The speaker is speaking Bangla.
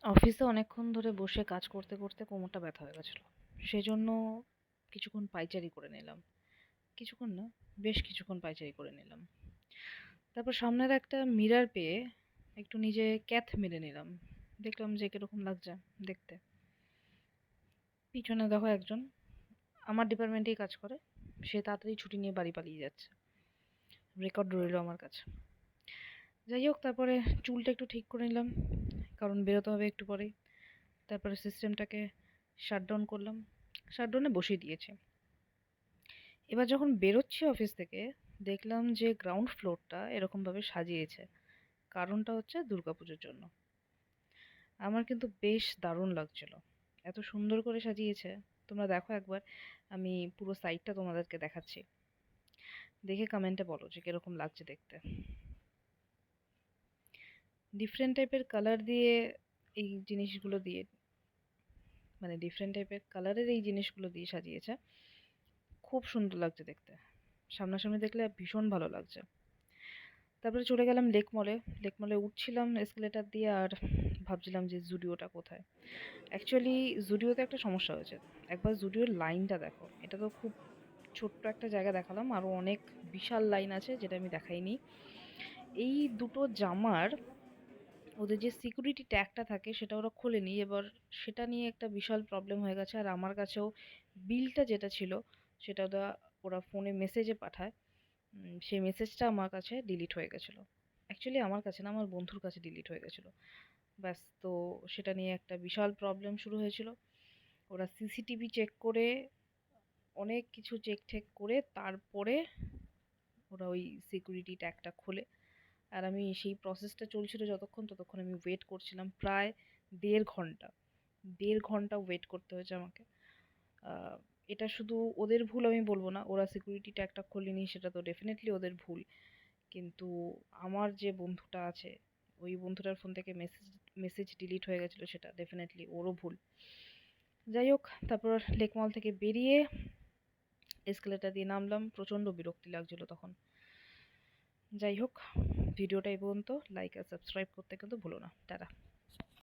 অফিসে অনেকক্ষণ ধরে বসে কাজ করতে করতে কোমরটা ব্যথা হয়ে গেছিল। সেজন্য কিছুক্ষণ পায়চারি করে নিলাম। কিছুক্ষণ না, বেশ কিছুক্ষণ পায়চারি করে নিলাম। তারপর সামনের একটা মিরর পেয়ে একটু নিজে ক্যাথ মেরে নিলাম। দেখলাম যে কিরকম লাগছে দেখতে। পিছনে দেখো একজন আমার ডিপার্টমেন্টেই কাজ করে, সে তাড়াতাড়ি ছুটি নিয়ে বাড়ি পালিয়ে যাচ্ছে। রেকর্ড রইলো আমার কাছে। যাই হোক, তারপরে চুলটা একটু ঠিক করে নিলাম, কারণ বেরোতে হবে একটু পরেই। তারপরে সিস্টেমটাকে শাটডাউন করলাম, শাটডাউনে বসিয়ে দিয়েছি। এবার যখন বেরোচ্ছি অফিস থেকে, দেখলাম যে গ্রাউন্ড ফ্লোরটা এরকমভাবে সাজিয়েছে। কারণটা হচ্ছে দুর্গাপুজোর জন্য। আমার কিন্তু বেশ দারুণ লাগছিল, এত সুন্দর করে সাজিয়েছে। তোমরা দেখো একবার, আমি পুরো সাইটটা তোমাদেরকে দেখাচ্ছি, দেখে কমেন্টে বলো যে কিরকম লাগছে দেখতে। ডিফারেন্ট টাইপের কালার দিয়ে এই জিনিসগুলো দিয়ে, মানে ডিফারেন্ট টাইপের কালারের এই জিনিসগুলো দিয়ে সাজিয়েছে। খুব সুন্দর লাগছে দেখতে, সামনাসামনি দেখলে ভীষণ ভালো লাগছে। তারপরে চলে গেলাম লেক মলে। লেক মলে উঠছিলাম এসকেলেটার দিয়ে, আর ভাবছিলাম যে জুডিওটা কোথায়। অ্যাকচুয়ালি জুডিওতে একটা সমস্যা হয়েছে। একবার জুডিওর লাইনটা দেখো, এটা তো খুব ছোট্ট একটা জায়গা দেখালাম, আরো অনেক বিশাল লাইন আছে যেটা আমি দেখাইনি। এই দুটো জামার ওদের যে সিকিউরিটি ট্যাগটা থাকে সেটা ওরা খোলেনি। এবার সেটা নিয়ে একটা বিশাল প্রবলেম হয়ে গেছে। আর আমার কাছেও বিলটা যেটা ছিল সেটা ওরা ফোনে মেসেজে পাঠায়। সেই মেসেজটা আমার কাছে ডিলিট হয়ে গেছিলো। অ্যাকচুয়ালি আমার কাছে না, আমার বন্ধুর কাছে ডিলিট হয়ে গেছিলো। ব্যাস, তো সেটা নিয়ে একটা বিশাল প্রবলেম শুরু হয়েছিল। ওরা সিসিটিভি চেক করে, অনেক কিছু চেক টেক করে তারপরে ওরা ওই সিকিউরিটি ট্যাগটা খোলে। আর আমি সেই প্রসেসটা চলছিল যতক্ষণ, ততক্ষণ আমি ওয়েট করছিলাম প্রায় 1.5 ঘন্টা। 1.5 ঘন্টা ওয়েট করতে হয়েছে আমাকে। আহ, এটা শুধু ওদের ভুল আমি বলবো না, ওরা সিকিউরিটি ট্যাগটা খোলেনি সেটা তো ডেফিনেটলি ওদের ভুল। কিন্তু আমার যে বন্ধুটা আছে, ওই বন্ধুটার ফোন থেকে মেসেজ মেসেজ ডিলিট হয়ে গেছিলো, সেটা ডেফিনেটলি ওরও ভুল। যাই হোক, তারপর লেক মল থেকে বেরিয়ে এসকেলেটার দিয়ে নামলাম। প্রচণ্ড বিরক্তি লাগছিল তখন। যাই হোক, ভিডিওটা এই পর্যন্ত। লাইক আর সাবস্ক্রাইব করতে কিন্তু ভুলো না। টাটা।